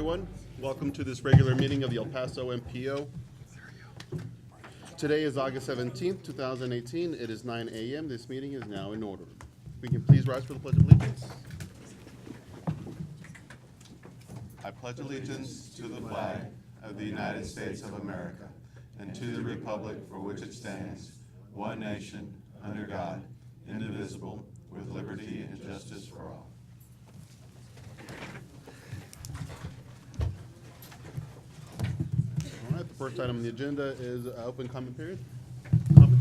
everyone. Welcome to this regular meeting of the El Paso MPO. Today is August 17th, 2018. It is 9 a.m. This meeting is now in order. We can please rise for the Pledge of Allegiance. I pledge allegiance to the flag of the United States of America and to the republic for which it stands, one nation, under God, indivisible, with liberty and justice for all. All right, the first item on the agenda is open comment period. Comment?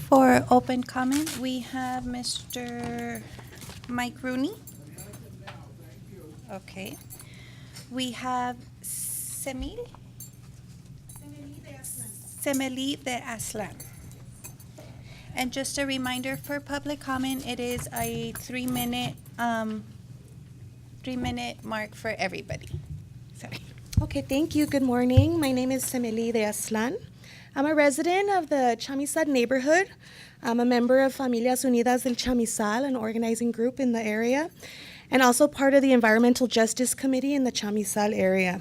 For open comment, we have Mr. Mike Rooney. Okay. We have Semeli de Aslan. And just a reminder for public comment, it is a 3-minute mark for everybody. Sorry. Okay, thank you. Good morning. My name is Semeli de Aslan. I'm a resident of the Chamizal neighborhood. I'm a member of Familias Unidas del Chamizal, an organizing group in the area, and also part of the Environmental Justice Committee in the Chamizal area.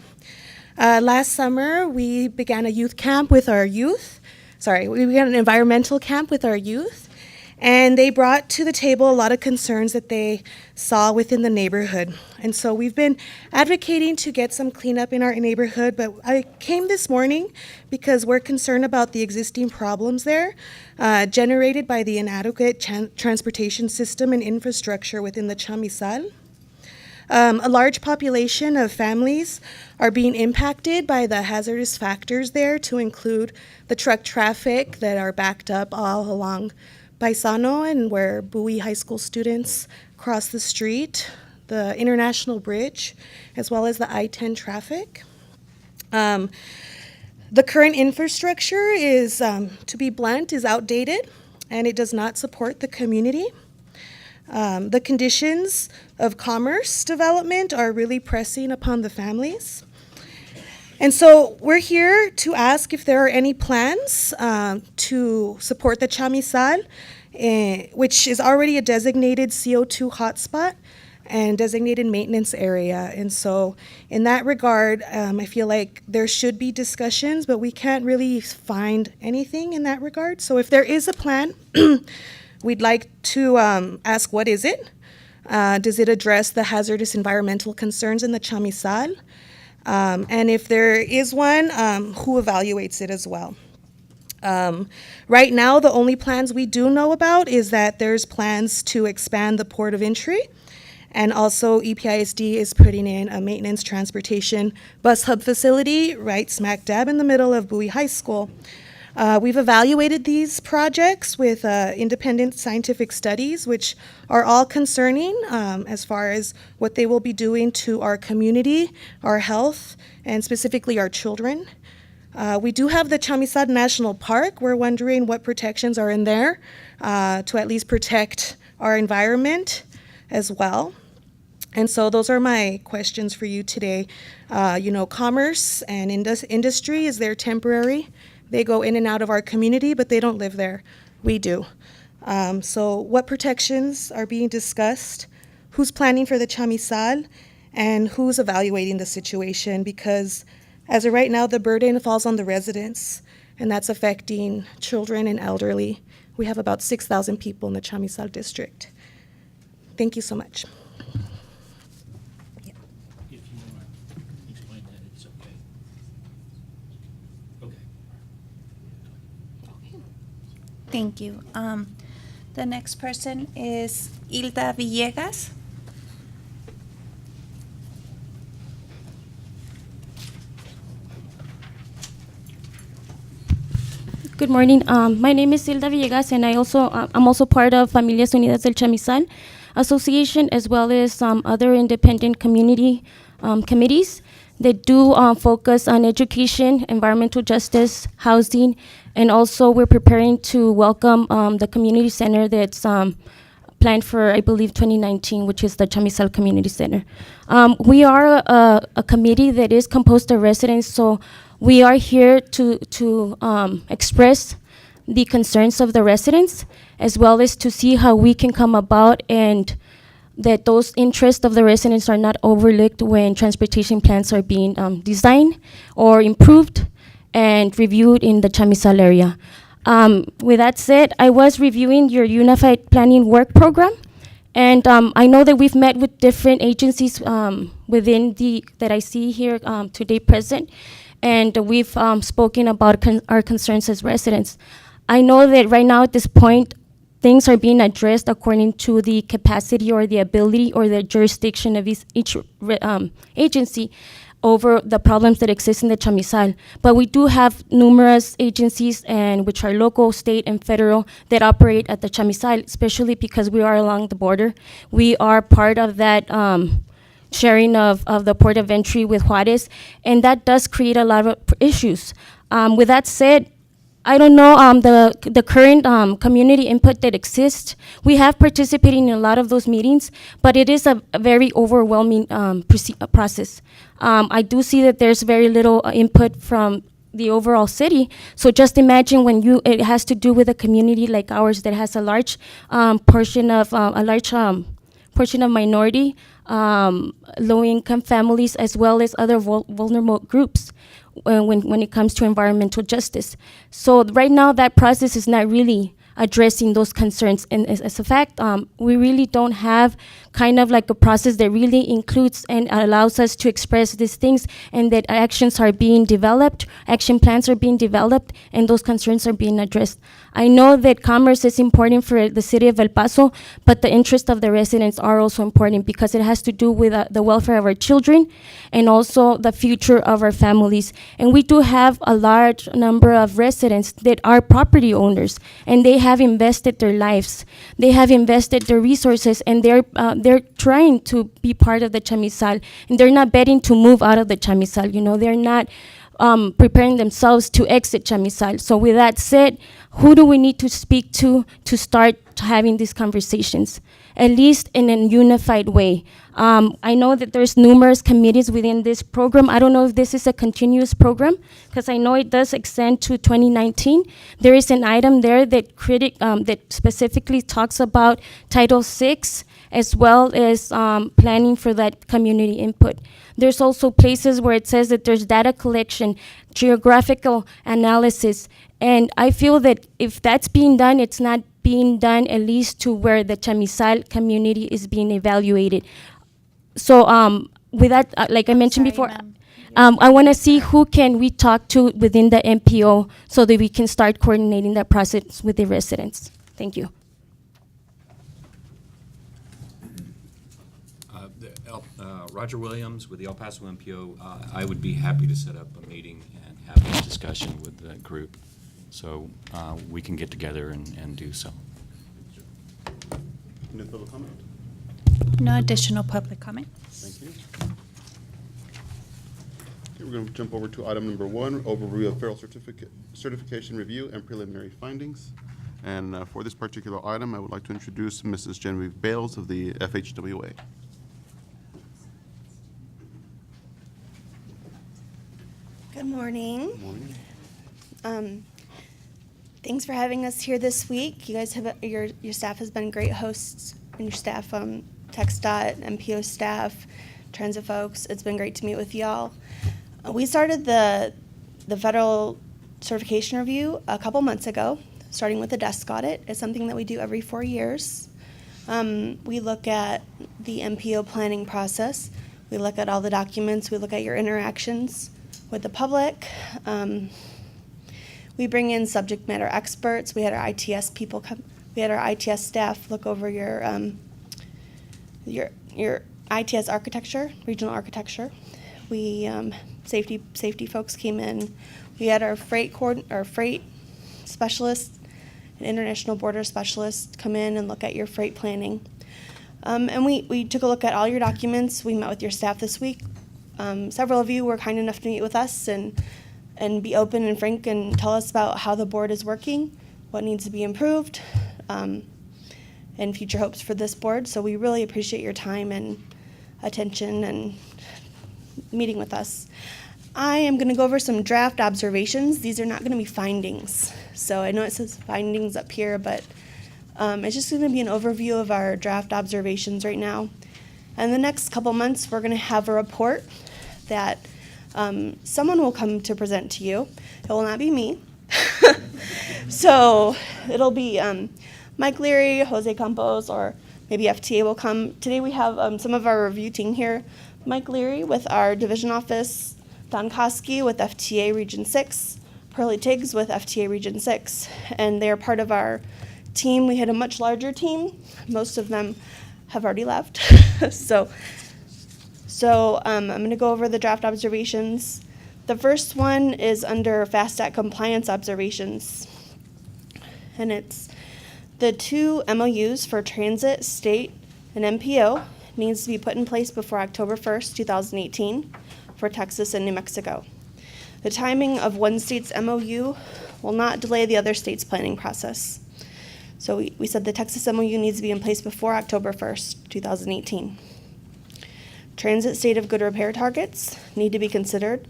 Last summer, we began a youth camp with our youth. We began an environmental camp with our youth, and they brought to the table a lot of concerns that they saw within the neighborhood. And so we've been advocating to get some cleanup in our neighborhood, but I came this morning because we're concerned about the existing problems there generated by the inadequate transportation system and infrastructure within the Chamizal. A large population of families are being impacted by the hazardous factors there, to include the truck traffic that are backed up all along Paisano and where Bowie High School students cross the street, the International Bridge, as well as the I-10 traffic. The current infrastructure is, to be blunt, is outdated, and it does not support the community. The conditions of commerce development are really pressing upon the families. And so we're here to ask if there are any plans to support the Chamizal, which is already a designated CO2 hotspot and designated maintenance area. And so in that regard, I feel like there should be discussions, but we can't really find anything in that regard. So if there is a plan, we'd like to ask, what is it? Does it address the hazardous environmental concerns in the Chamizal? And if there is one, who evaluates it as well? Right now, the only plans we do know about is that there's plans to expand the port of entry, and also EPISD is putting in a maintenance transportation bus hub facility right smack dab in the middle of Bowie High School. We've evaluated these projects with independent scientific studies, which are all concerning as far as what they will be doing to our community, our health, and specifically our children. We do have the Chamizal National Park. We're wondering what protections are in there to at least protect our environment as well. And so those are my questions for you today. Commerce and industry is there temporary. They go in and out of our community, but they don't live there. We do. So what protections are being discussed? Who's planning for the Chamizal? And who's evaluating the situation? Because as of right now, the burden falls on the residents, and that's affecting children and elderly. We have about 6,000 people in the Chamizal district. Thank you so much. If you want to explain that, it's okay. Okay. Thank you. The next person is Hilda Villegas. Good morning. My name is Hilda Villegas, and I'm also part of Familias Unidas del Chamizal Association, as well as some other independent community committees that do focus on education, environmental justice, housing, and also we're preparing to welcome the community center that's planned for, I believe, 2019, which is the Chamizal Community Center. We are a committee that is composed of residents, so we are here to express the concerns of the residents, as well as to see how we can come about and that those interests of the residents are not overlooked when transportation plans are being designed or improved and reviewed in the Chamizal area. With that said, I was reviewing your Unified Planning Work Program, and I know that we've met with different agencies within that I see here today present, and we've spoken about our concerns as residents. I know that right now at this point, things are being addressed according to the capacity or the ability or the jurisdiction of each agency over the problems that exist in the Chamizal. But we do have numerous agencies, and which are local, state, and federal, that operate at the Chamizal, especially because we are along the border. We are part of that sharing of the port of entry with Juarez, and that does create a lot of issues. With that said, I don't know the current community input that exists. We have participated in a lot of those meetings, but it is a very overwhelming process. I do see that there's very little input from the overall city. So just imagine when it has to do with a community like ours that has a large portion of minority, low-income families, as well as other vulnerable groups when it comes to environmental justice. So right now, that process is not really addressing those concerns. And as a fact, we really don't have kind of like a process that really includes and allows us to express these things, and that actions are being developed, action plans are being developed, and those concerns are being addressed. I know that commerce is important for the city of El Paso, but the interests of the residents are also important because it has to do with the welfare of our children and also the future of our families. And we do have a large number of residents that are property owners, and they have invested their lives, they have invested their resources, and they're trying to be part of the Chamizal, and they're not betting to move out of the Chamizal. You know, they're not preparing themselves to exit Chamizal. So with that said, who do we need to speak to start having these conversations, at least in a unified way? I know that there's numerous committees within this program. I don't know if this is a continuous program, because I know it does extend to 2019. There is an item there that that specifically talks about Title VI, as well as planning for that community input. There's also places where it says that there's data collection, geographical analysis, and I feel that if that's being done, it's not being done at least to where the Chamizal community is being evaluated. So with that, like I mentioned before, I want to see who can we talk to within the MPO so that we can start coordinating that process with the residents. Thank you. Roger Williams with the El Paso MPO. I would be happy to set up a meeting and have a discussion with the group, so we can get together and do so. Any public comment? No additional public comment. Thank you. Okay, we're going to jump over to item number 1, overview of federal certification review and preliminary findings. And for this particular item, I would like to introduce Mrs. Genevieve Bales of the FHWA. Good morning. Morning. Thanks for having us here this week. You guys have your staff has been great hosts, and your staff, TxDOT, MPO staff, transit folks. It's been great to meet with y'all. We started the federal certification review a couple months ago, starting with a desk audit. It's something that we do every 4 years. We look at the MPO planning process. We look at all the documents. We look at your interactions with the public. We bring in subject matter experts. We had our ITS people come. We had our ITS staff look over your ITS architecture, regional architecture. We safety folks came in. We had our freight specialist and international border specialist come in and look at your freight planning. And we took a look at all your documents. We met with your staff this week. Several of you were kind enough to meet with us and be open and frank and tell us about how the board is working, what needs to be improved, and future hopes for this board. So we really appreciate your time and attention and meeting with us. I am going to go over some draft observations. These are not going to be findings. So I know it says findings up here, but It's just going to be an overview of our draft observations right now. And the next couple months, we're going to have a report that someone will come to present to you. It will not be me. So it'll be Mike Leary, Jose Campos, or maybe FTA will come. Today we have some of our review team here. Mike Leary with our division office, Don Koski with FTA Region 6, Pearlie Tiggs with FTA Region 6, and they're part of our team. We had a much larger team. Most of them have already left. So I'm going to go over the draft observations. The first one is under FASTAC compliance observations, and it's the 2 MOUs for transit, state, and MPO needs to be put in place before October 1st, 2018 for Texas and New Mexico. The timing of one state's MOU will not delay the other state's planning process. So we said the Texas MOU needs to be in place before October 1st, 2018. Transit state of good repair targets need to be considered.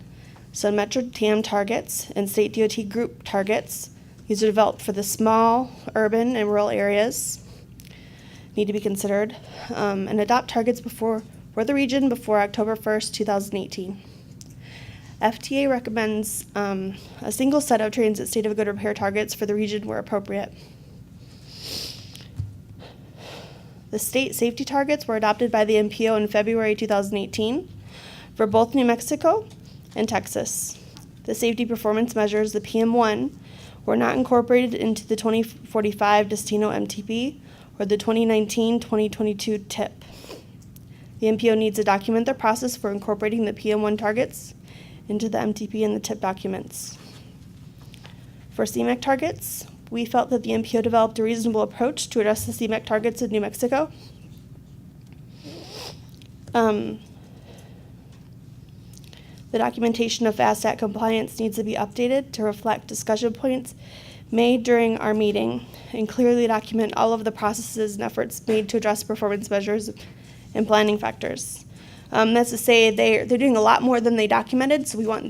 So Metro TAM targets and state DOT group targets, these are developed for the small, urban, and rural areas, need to be considered, and adopt targets for the region before October 1st, 2018. FTA recommends a single set of transit state of good repair targets for the region where appropriate. The state safety targets were adopted by the MPO in February 2018 for both New Mexico and Texas. The safety performance measures, the PM1, were not incorporated into the 2045 Destino MTP or the 2019-2022 TIP. The MPO needs to document their process for incorporating the PM1 targets into the MTP and the TIP documents. For CMAQ targets, we felt that the MPO developed a reasonable approach to address the CMAQ targets in New Mexico. The documentation of FASTAC compliance needs to be updated to reflect discussion points made during our meeting and clearly document all of the processes and efforts made to address performance measures and planning factors. That's to say they're doing a lot more than they documented, so we want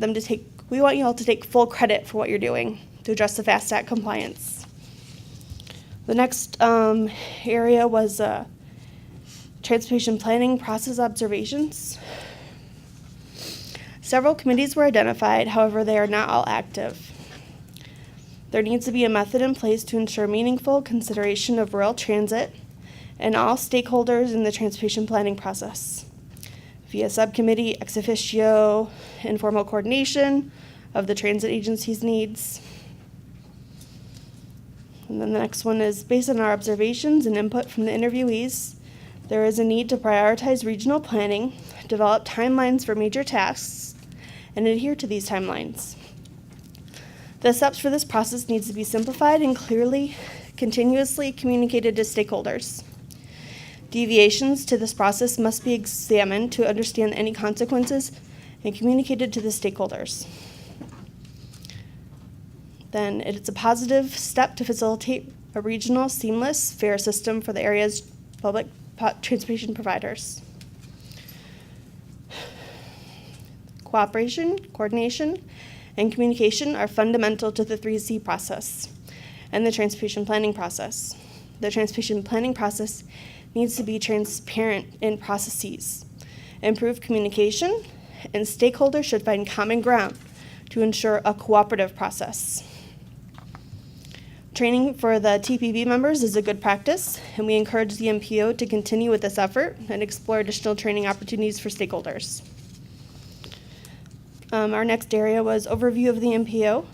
you all to take full credit for what you're doing to address the FASTAC compliance. The next area was transportation planning process observations. Several committees were identified, however, they are not all active. There needs to be a method in place to ensure meaningful consideration of rural transit and all stakeholders in the transportation planning process via subcommittee, ex officio, informal coordination of the transit agency's needs. And then the next one is, based on our observations and input from the interviewees, there is a need to prioritize regional planning, develop timelines for major tasks, and adhere to these timelines. The steps for this process needs to be simplified and clearly, continuously communicated to stakeholders. Deviations to this process must be examined to understand any consequences and communicated to the stakeholders. Then it's a positive step to facilitate a regional, seamless, fair system for the area's public transportation providers. Cooperation, coordination, and communication are fundamental to the 3C process and the transportation planning process. The transportation planning process needs to be transparent in processes, improve communication, and stakeholders should find common ground to ensure a cooperative process. Training for the TPB members is a good practice, and we encourage the MPO to continue with this effort and explore additional training opportunities for stakeholders. Our next area was overview of the MPO.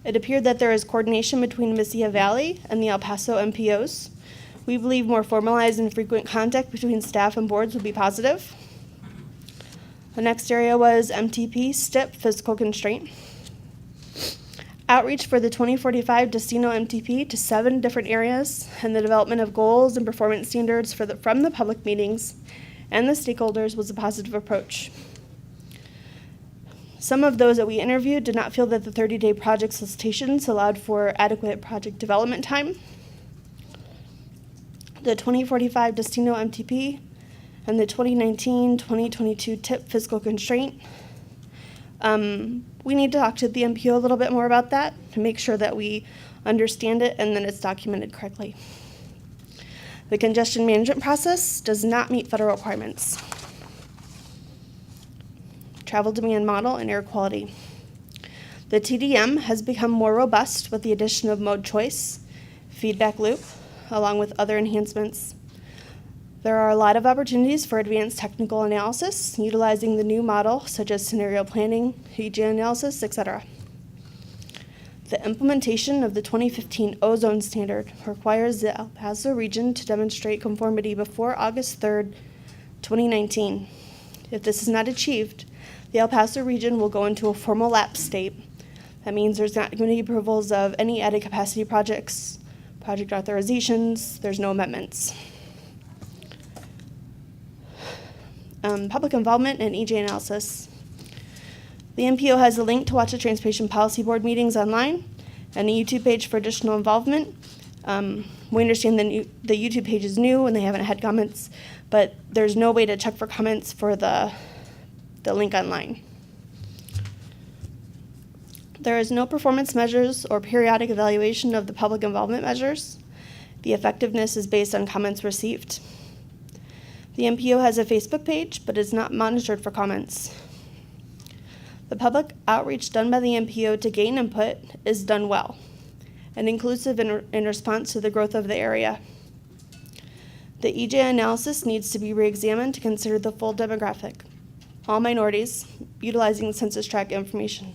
It appeared that there is coordination between Mesilla Valley and the El Paso MPOs. We believe more formalized and frequent contact between staff and boards would be positive. The next area was MTP, STIP, physical constraint. Outreach for the 2045 Destino MTP to 7 different areas and the development of goals and performance standards from the public meetings and the stakeholders was a positive approach. Some of those that we interviewed did not feel that the 30-day project solicitations allowed for adequate project development time. The 2045 Destino MTP and the 2019-2022 TIP fiscal constraint. We need to talk to the MPO a little bit more about that to make sure that we understand it, and then it's documented correctly. The congestion management process does not meet federal requirements. Travel demand model and air quality. The TDM has become more robust with the addition of mode choice, feedback loop, along with other enhancements. There are a lot of opportunities for advanced technical analysis utilizing the new model, such as scenario planning, EJ analysis, etc. The implementation of the 2015 ozone standard requires the El Paso region to demonstrate conformity before August 3rd, 2019. If this is not achieved, the El Paso region will go into a formal lapse state. That means there's not going to be approvals of any added capacity projects, project authorizations, there's no amendments. Public involvement and EJ analysis. The MPO has a link to watch the Transportation Policy Board meetings online and a YouTube page for additional involvement. We understand the YouTube page is new and they haven't had comments, but there's no way to check for comments for the link online. There is no performance measures or periodic evaluation of the public involvement measures. The effectiveness is based on comments received. The MPO has a Facebook page, but is not monitored for comments. The public outreach done by the MPO to gain input is done well and inclusive in response to the growth of the area. The EJ analysis needs to be re-examined to consider the full demographic, all minorities, utilizing census tract information.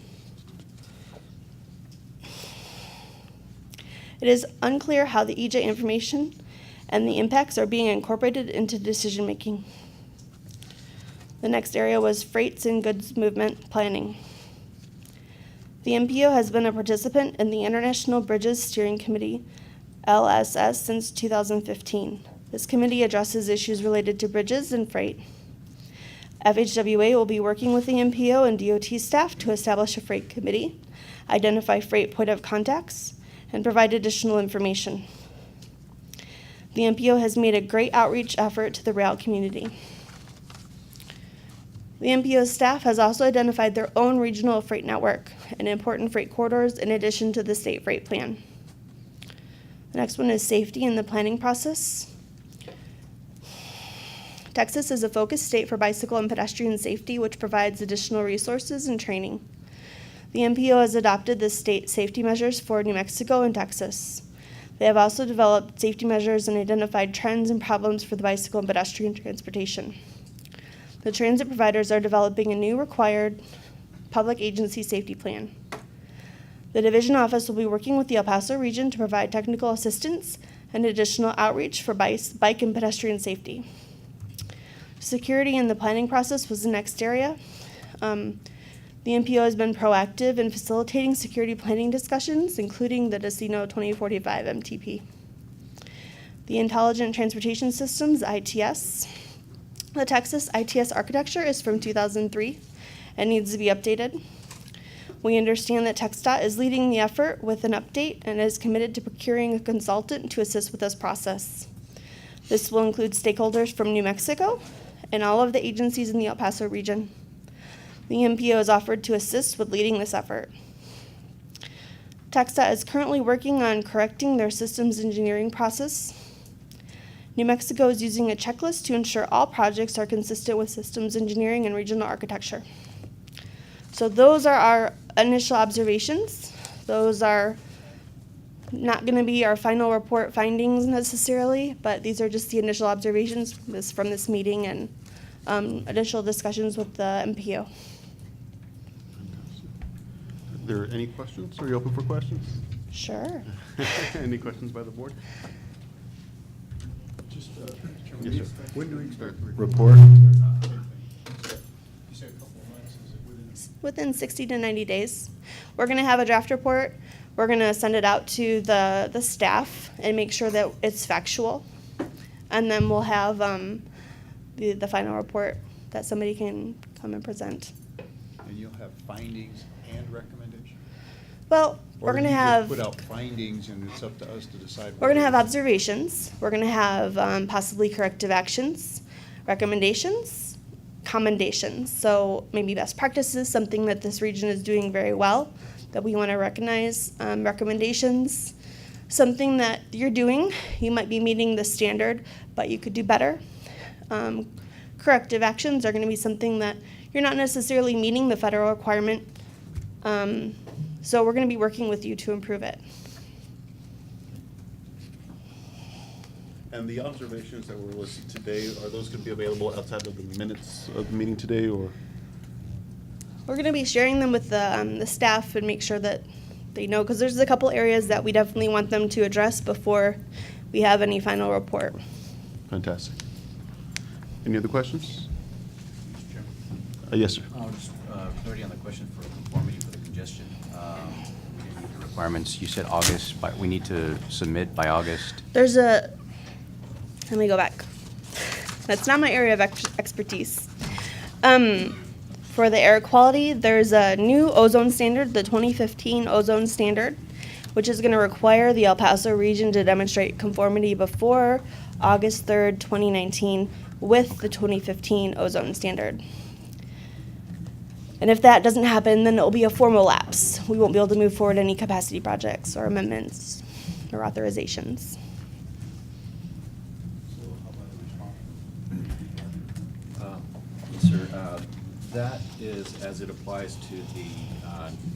It is unclear how the EJ information and the impacts are being incorporated into decision making. The next area was freights and goods movement planning. The MPO has been a participant in the International Bridges Steering Committee, LSS, since 2015. This committee addresses issues related to bridges and freight. FHWA will be working with the MPO and DOT staff to establish a freight committee, identify freight point of contacts, and provide additional information. The MPO has made a great outreach effort to the rail community. The MPO staff has also identified their own regional freight network and important freight corridors in addition to the state freight plan. The next one is safety in the planning process. Texas is a focus state for bicycle and pedestrian safety, which provides additional resources and training. The MPO has adopted the state safety measures for New Mexico and Texas. They have also developed safety measures and identified trends and problems for the bicycle and pedestrian transportation. The transit providers are developing a new required public agency safety plan. The division office will be working with the El Paso region to provide technical assistance and additional outreach for bike and pedestrian safety. Security in the planning process was the next area. The MPO has been proactive in facilitating security planning discussions, including the Decino 2045 MTP. The Intelligent Transportation Systems, ITS. The Texas ITS architecture is from 2003 and needs to be updated. We understand that TxDOT is leading the effort with an update and is committed to procuring a consultant to assist with this process. This will include stakeholders from New Mexico and all of the agencies in the El Paso region. The MPO is offered to assist with leading this effort. TxDOT is currently working on correcting their systems engineering process. New Mexico is using a checklist to ensure all projects are consistent with systems engineering and regional architecture. So those are our initial observations. Those are not going to be our final report findings necessarily, but these are just the initial observations from this meeting and additional discussions with the MPO. Are there any questions? Are you open for questions? Sure. Any questions by the board? Yes, sir. When do we start the report? Within 60 to 90 days. We're going to have a draft report. We're going to send it out to the staff and make sure that it's factual. And then we'll have the final report that somebody can come and present. And you'll have findings and recommendations? Well, we're going to have... put out findings and it's up to us to decide. We're going to have observations. We're going to have possibly corrective actions, recommendations, commendations. So maybe best practices, something that this region is doing very well that we want to recognize. Recommendations, something that you're doing, you might be meeting the standard, but you could do better. Corrective actions are going to be something that you're not necessarily meeting the federal requirement. So we're going to be working with you to improve it. And the observations that were listed today, are those going to be available outside of the minutes of the meeting today, or? We're going to be sharing them with the staff and make sure that they know, because there's a couple areas that we definitely want them to address before we have any final report. Fantastic. Any other questions? Yes, sir. Just clarity on the question for conformity for the congestion. The requirements, you said August, but we need to submit by August. Let me go back. That's not my area of expertise. For the air quality, there's a new ozone standard, the 2015 ozone standard, which is going to require the El Paso region to demonstrate conformity before August 3rd, 2019 with the 2015 ozone standard. And if that doesn't happen, then it will be a formal lapse. We won't be able to move forward any capacity projects or amendments or authorizations. Yes, sir. That is as it applies to the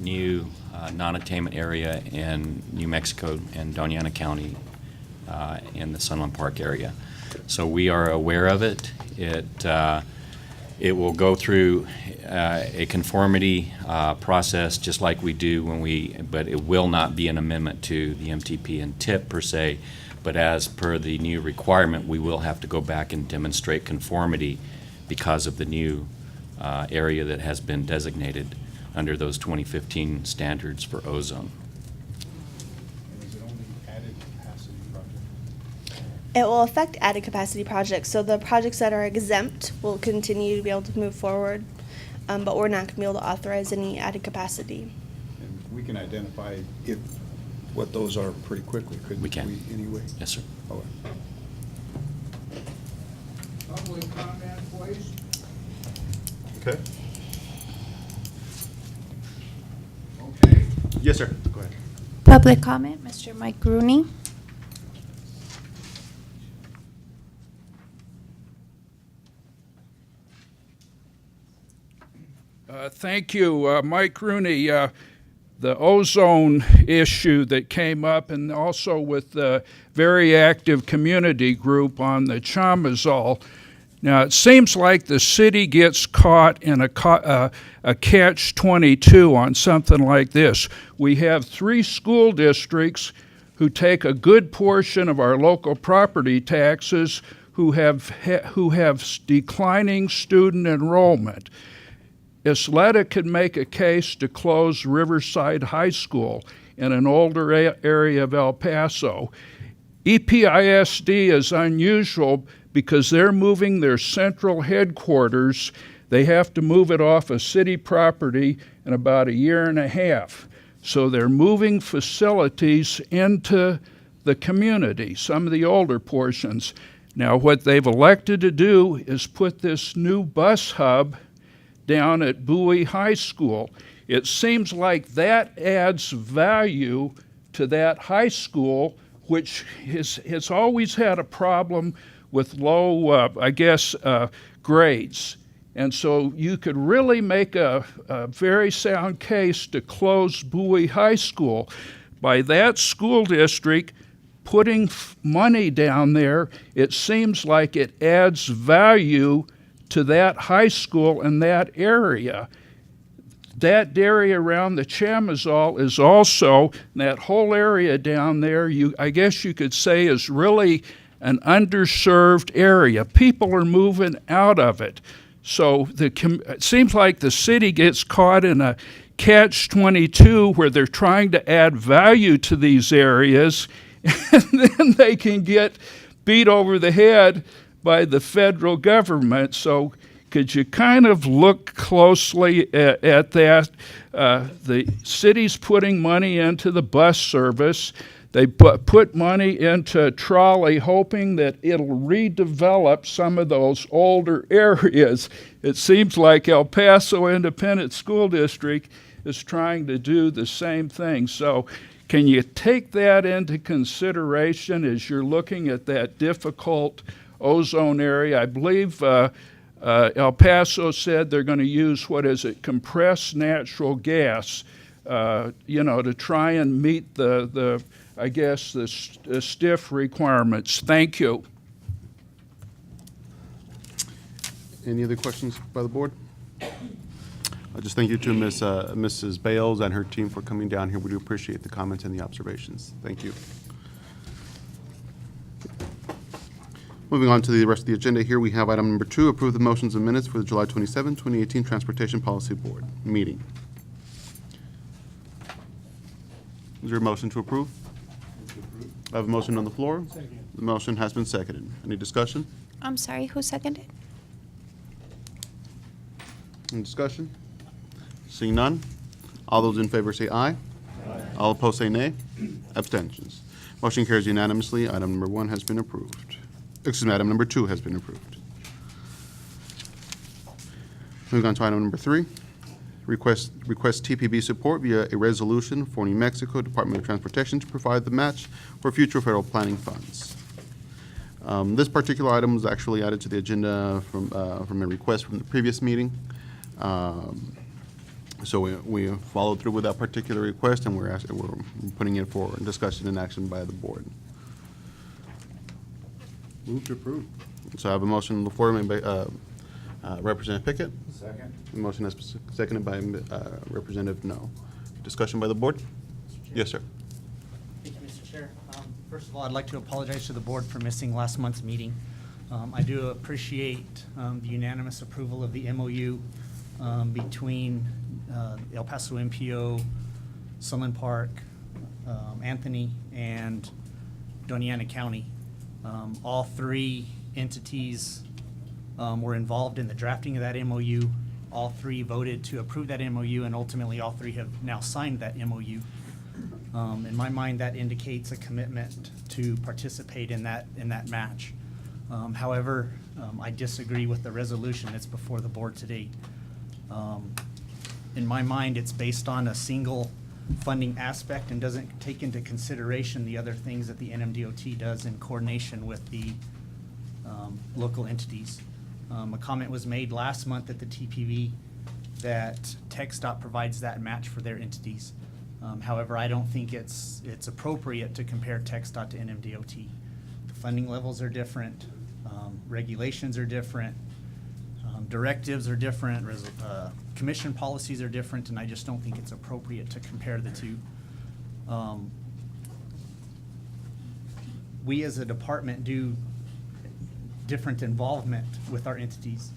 new non-attainment area in New Mexico and Doña Ana County in the Sunland Park area. So we are aware of it. It will go through a conformity process just like we do but it will not be an amendment to the MTP and TIP per se, but as per the new requirement, we will have to go back and demonstrate conformity because of the new area that has been designated under those 2015 standards for ozone. And is it only added capacity project? It will affect added capacity projects. So the projects that are exempt will continue to be able to move forward, but we're not going to be able to authorize any added capacity. And we can identify what those are pretty quickly, couldn't we? We can. Anyway. Yes, sir. All right. Public comment, please. Okay. Okay. Yes, sir. Go ahead. Public comment, Mr. Mike Rooney. Thank you, Mike Rooney. The ozone issue that came up, and also with the very active community group on the Chamizal. Now, it seems like the city gets caught in a catch-22 on something like this. We have 3 school districts who take a good portion of our local property taxes who have declining student enrollment. Isleta could make a case to close Riverside High School in an older area of El Paso. EPISD is unusual because they're moving their central headquarters. They have to move it off of city property in about a year and a half. So they're moving facilities into the community, some of the older portions. Now, what they've elected to do is put this new bus hub down at Bowie High School. It seems like that adds value to that high school, which has always had a problem with low, grades. And so you could really make a very sound case to close Bowie High School. By that school district putting money down there, it seems like it adds value to that high school in that area. That area around the Chamizal is also, that whole area down there, I guess you could say is really an underserved area. People are moving out of it. So it seems like the city gets caught in a catch-22 where they're trying to add value to these areas, and then they can get beat over the head by the federal government. So could you kind of look closely at that? The city's putting money into the bus service. They put money into trolley, hoping that it'll redevelop some of those older areas. It seems like El Paso Independent School District is trying to do the same thing. So can you take that into consideration as you're looking at that difficult ozone area? I believe El Paso said they're going to use, compressed natural gas, to try and meet the stiff requirements. Thank you. Any other questions by the board? I just thank you to Mrs. Bales and her team for coming down here. We do appreciate the comments and the observations. Thank you. Moving on to the rest of the agenda here, we have item number 2, approve the motions and minutes for the July 27, 2018 Transportation Policy Board meeting. Is there a motion to approve? I have a motion on the floor. Second. The motion has been seconded. Any discussion? I'm sorry, who seconded? Any discussion? Seeing none, all those in favor say aye. Aye. All opposed say nay. Abstentions. Motion carries unanimously. Item number 1 has been approved. Excuse me, item number 2 has been approved. Moving on to item number 3, request TPB support via a resolution for New Mexico Department of Transportation to provide the match for future federal planning funds. This particular item was actually added to the agenda from a request from the previous meeting. So we followed through with that particular request, and we're putting it for discussion and action by the board. Move to approve. So I have a motion on the floor made by Representative Pickett. Second. The motion is seconded by Representative No. Discussion by the board? Yes, sir. Thank you, Mr. Chair. First of all, I'd like to apologize to the board for missing last month's meeting. I do appreciate the unanimous approval of the MOU between El Paso MPO, Sunland Park, Anthony, and Doña Ana County. All 3 entities were involved in the drafting of that MOU. All 3 voted to approve that MOU, and ultimately all 3 have now signed that MOU. In my mind, that indicates a commitment to participate in that match. However, I disagree with the resolution that's before the board today. In my mind, it's based on a single funding aspect and doesn't take into consideration the other things that the NMDOT does in coordination with the local entities. A comment was made last month at the TPV that TxDOT provides that match for their entities. However, I don't think it's appropriate to compare TxDOT to NMDOT. The funding levels are different, regulations are different, directives are different, commission policies are different, and I just don't think it's appropriate to compare the two. We as a department do different involvement with our entities.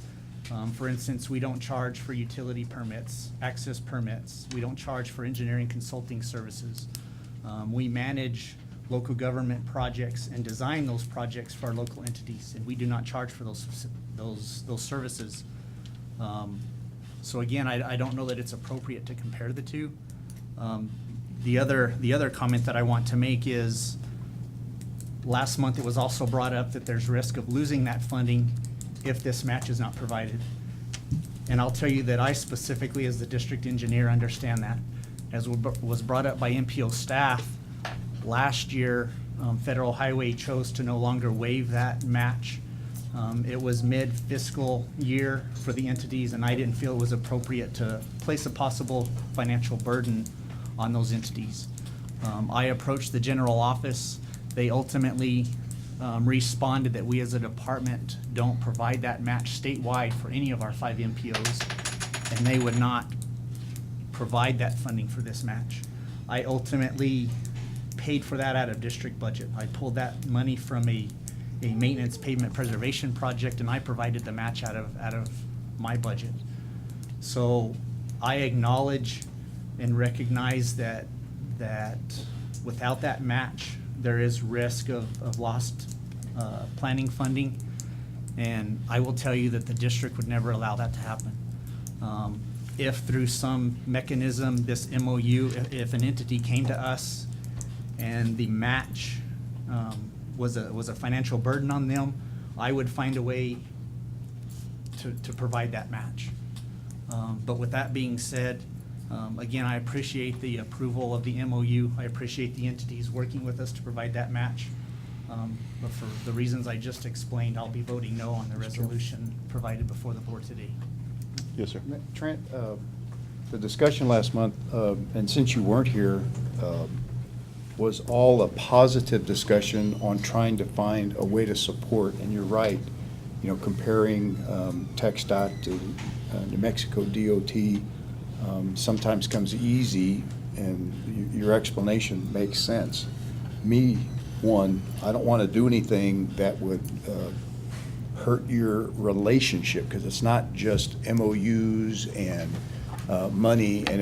For instance, we don't charge for utility permits, access permits. We don't charge for engineering consulting services. We manage local government projects and design those projects for our local entities, and we do not charge for those services. So again, I don't know that it's appropriate to compare the two. The other comment that I want to make is last month it was also brought up that there's risk of losing that funding if this match is not provided. And I'll tell you that I specifically, as the district engineer, understand that. As was brought up by MPO staff, last year, Federal Highway chose to no longer waive that match. It was mid-fiscal year for the entities, and I didn't feel it was appropriate to place a possible financial burden on those entities. I approached the general office. They ultimately responded that we as a department don't provide that match statewide for any of our 5 MPOs, and they would not provide that funding for this match. I ultimately paid for that out of district budget. I pulled that money from a maintenance pavement preservation project, and I provided the match out of my budget. So I acknowledge and recognize that without that match, there is risk of lost planning funding, and I will tell you that the district would never allow that to happen. If through some mechanism, this MOU, if an entity came to us and the match was a financial burden on them, I would find a way to provide that match. But with that being said, Again, I appreciate the approval of the MOU. I appreciate the entities working with us to provide that match. But for the reasons I just explained, I'll be voting no on the resolution provided before the board today. Yes, sir. Trent, the discussion last month, and since you weren't here, was all a positive discussion on trying to find a way to support, and you're right, you know, comparing TxDOT to New Mexico DOT sometimes comes easy, and your explanation makes sense. Me, one, I don't want to do anything that would hurt your relationship, because it's not just MOUs and money, and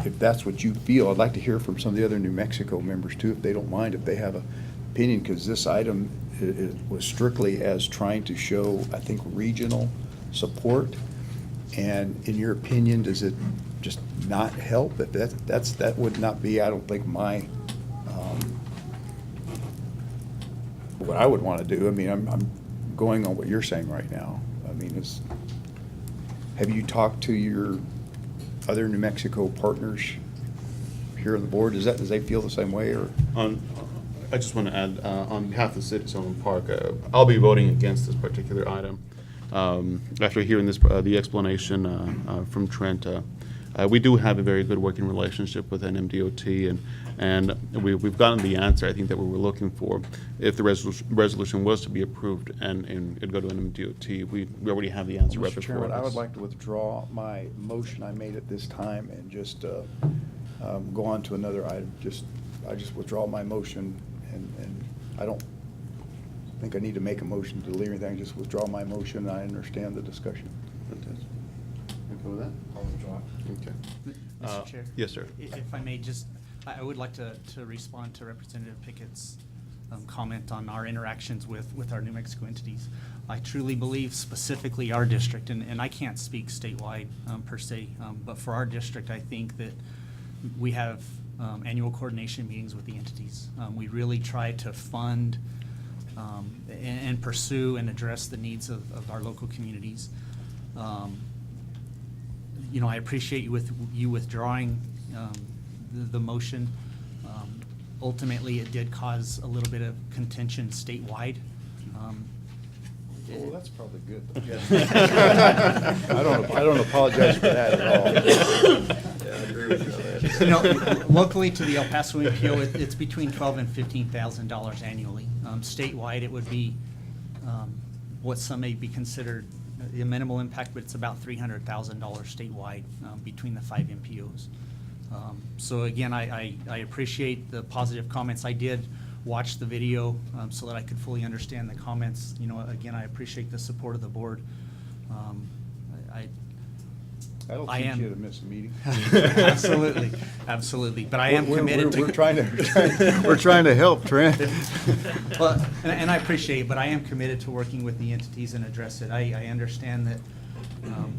if that's what you feel, I'd like to hear from some of the other New Mexico members too, if they don't mind, if they have an opinion, because this item was strictly as trying to show, I think, regional support. And in your opinion, does it just not help? If that would not be, I don't think, my what I would want to do. I mean, I'm going on what you're saying right now. I mean, have you talked to your other New Mexico partners here on the board? Does they feel the same way, or? I just want to add, on behalf of the city of Sylvan Park, I'll be voting against this particular item. After hearing the explanation from Trent, we do have a very good working relationship with NMDOT, and we've gotten the answer, I think, that we were looking for. If the resolution was to be approved and it'd go to NMDOT, we already have the answer right Mr. before Chairman, I us. would like to withdraw my motion I made at this time and just go on to another item. I just withdraw my motion, and I don't think I need to make a motion to delete anything. Just withdraw my motion. I understand the discussion. Fantastic. Okay with that? I'll withdraw. Okay. Mr. Chair? Yes, sir. If I may, I would like to respond to Representative Pickett's comment on our interactions with our New Mexico entities. I truly believe specifically our district, and I can't speak statewide per se, but for our district, I think that we have annual coordination meetings with the entities. We really try to fund and pursue and address the needs of our local communities. You know, I appreciate you withdrawing the motion. Ultimately, it did cause a little bit of contention statewide. Well, that's probably good. I don't apologize for that at all. Yeah, I agree with you on that. You know, locally to the El Paso EPMPO, it's between $12,000 and $15,000 annually. Statewide, it would be what some may be considered a minimal impact, but it's about $300,000 statewide between the 5 MPOs. So again, I appreciate the positive comments. I did watch the video so that I could fully understand the comments. You know, again, I appreciate the support of the board. I don't I think am- you had to miss a meeting. Absolutely, absolutely. But I am committed to. We're trying to help, Trent. Well, and I appreciate it, but I am committed to working with the entities and address it. I understand that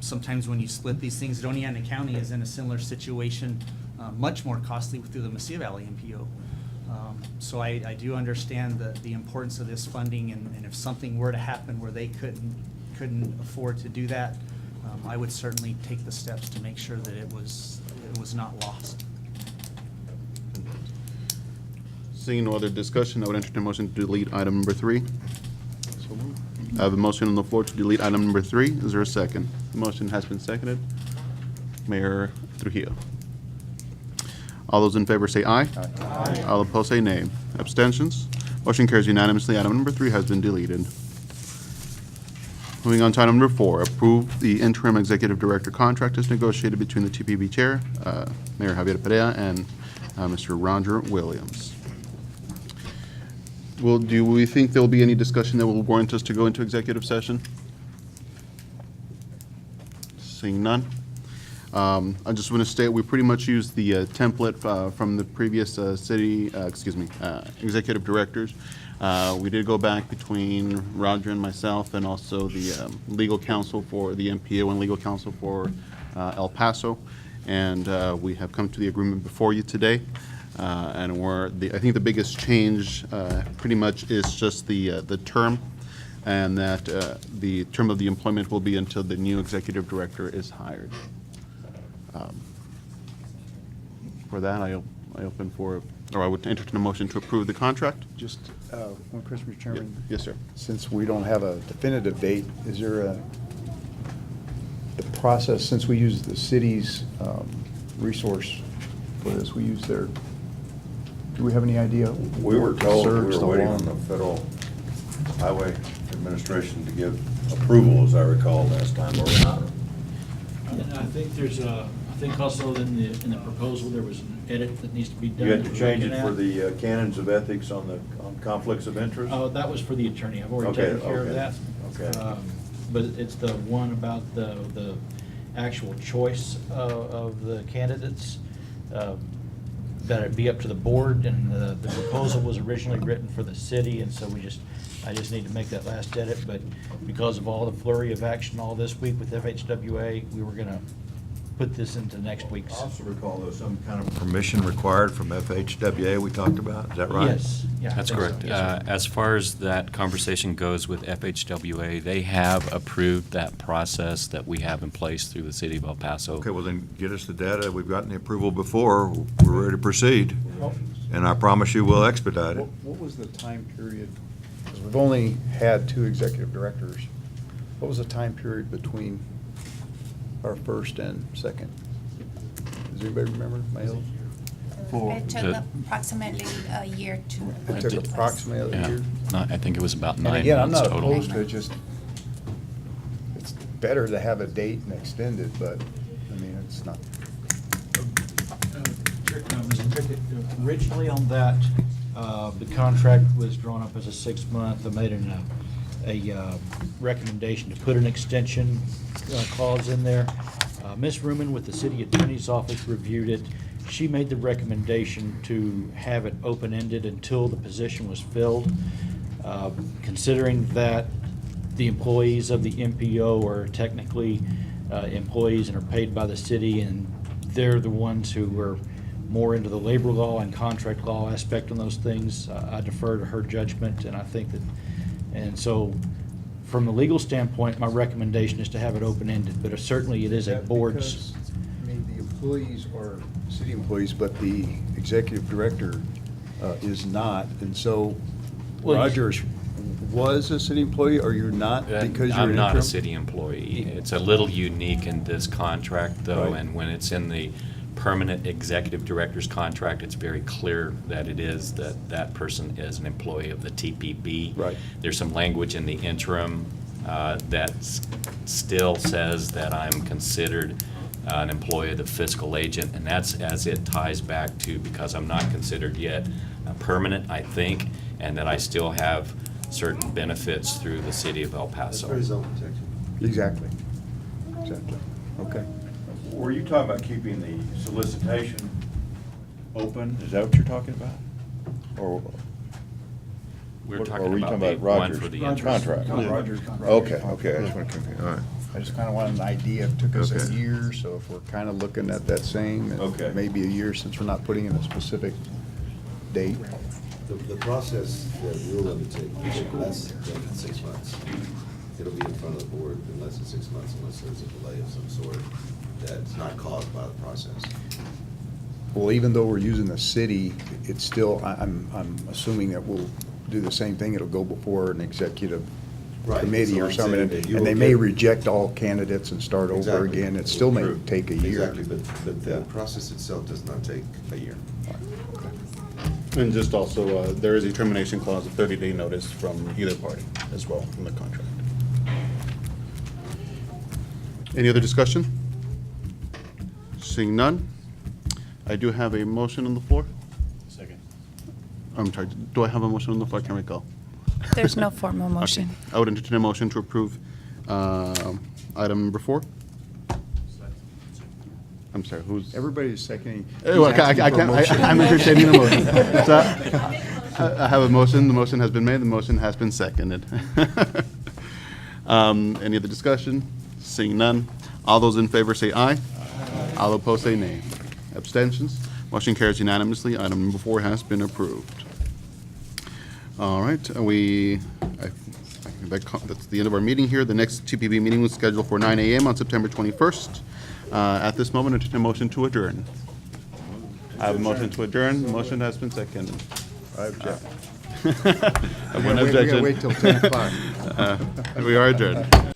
sometimes when you split these things, Doñana County is in a similar situation, much more costly through the Mesilla Valley MPO. So I do understand the importance of this funding, and if something were to happen where they couldn't afford to do that, I would certainly take the steps to make sure that it was not lost. Seeing no other discussion, I would entertain a motion to delete item number 3. I have a motion on the floor to delete item number 3. Is there a second? The motion has been seconded. Mayor Trujillo. All those in favor say aye. Aye. All opposed say nay. Abstentions? Motion carries unanimously. Item number 3 has been deleted. Moving on to item number 4, approve the interim executive director contract as negotiated between the TPB chair, Mayor Javier Perea, and Mr. Roger Williams. Do we think there will be any discussion that will warrant us to go into executive session? Seeing none. I just want to state we pretty much used the template from the previous executive directors. We did go back between Roger and myself, and also the legal counsel for the MPO and legal counsel for El Paso, and we have come to the agreement before you today. And I think the biggest change pretty much is just the term, and that the term of the employment will be until the new executive director is hired. For that, I open for, or I would entertain a motion to approve the contract. Just one question, Mr. Chairman. Yes, sir. Since we don't have a definitive date, is there the process, since we use the city's resource for this, we use their, do we have any idea? We were told we Serves were the waiting law? on the Federal Highway Administration to give approval, as I recall, last time, or not. And I think there's I think also in the proposal, there was an edit that needs to be done. You had to change it Looking for at. the canons of ethics on conflicts of interest? Oh, that was for the attorney. I've already Okay, taken care of okay, that. okay. But it's the one about the actual choice of the candidates, that it be up to the board, and the proposal was originally written for the city, and so I just need to make that last edit, but because of all the flurry of action all this week with FHWA, we were gonna put this into next week's. I also recall there was some kind of permission required from FHWA we talked about, is that right? Yes, yeah. I That's think so. correct. Yes, sir. As far as that conversation goes with FHWA, they have approved that process that we have in place through the city of El Paso. Okay, well then, get us the data. We've gotten the approval before. We're ready to proceed. And I promise you we'll expedite it. What was the time period? Because we've only had 2 executive directors. What was the time period between our first and second? Does anybody remember, Mayo? It took the- approximately a year to. It took approximately a Yeah, year. I think it was about And 9 months again, I'm not total. opposed to it, just, it's better to have a date and extend it, but, I mean, it's not. Mr. Cricket, originally on that, the contract was drawn up as a 6-month. I made a recommendation to put an extension clause in there. Ms. Ruman with the city attorney's office reviewed it. She made the recommendation to have it open-ended until the position was filled. Considering that the employees of the MPO are technically employees and are paid by the city, and they're the ones who are more into the labor law and contract law aspect on those things, I defer to her judgment, and I think that, and so, from the legal standpoint, my recommendation is to have it open-ended, but certainly it is a board's. Because, I mean, the employees are city employees, but the executive director is not, and so Well, you- Rogers was a city employee, or you're not because you're I'm an not a interim? city employee. It's a little unique in this contract, though, Right. and when it's in the permanent executive director's contract, it's very clear that it is, that person is an employee of the TPB. Right. There's some language in the interim that still says that I'm considered an employee of the fiscal agent, and that's as it ties back to, because I'm not considered yet permanent, I think, and that I still have certain benefits through the city of El Paso. Exactly. Okay. Were you talking about keeping the solicitation open? Is that what you're talking about? Or? We're Or talking were you about talking the about one Rogers? for the Contract. Rogers. Okay, okay, I just want to confirm, all right. I just kind of wanted an idea. It took us a Okay. year, so if we're kind of looking at that same, Okay. maybe a year since we're not putting in a specific date. The process that we'll undertake will take less than 6 months. It'll be in front of the board in less than 6 months unless there's a delay of some sort that's not caused by the process. Well, even though we're using the city, it's still, I'm assuming that we'll do the same thing. It'll go before an executive Right, committee so or I'm something, saying and that you and they will may get- reject all candidates and start over Exactly. again. It still may True. take a year. Exactly, but the process itself does not take a year. And just also, there is a termination clause, a 30-day notice from either party as well in the contract. Any other discussion? Seeing none, I do have a motion on the floor. Second. I'm sorry, do I have a motion on the floor? I can't recall. There's no formal motion. Okay. I would entertain a motion to approve item number 4. I'm sorry, who's? Everybody's seconding. Well, I He's asking for a motion. I'm entertaining the motion. So, I have a motion, the motion has been made, the motion has been seconded. Any other discussion? Seeing none, all those in favor say aye. All opposed say nay. Abstentions? Motion carries unanimously. Item number 4 has been approved. All right, that's the end of our meeting here. The next TPB meeting was scheduled for 9 a.m. on September 21st. At this moment, entertain a motion to adjourn. I have a motion to adjourn. The motion has been seconded. I object. One We gotta objection. wait till 10 o'clock. We are adjourned.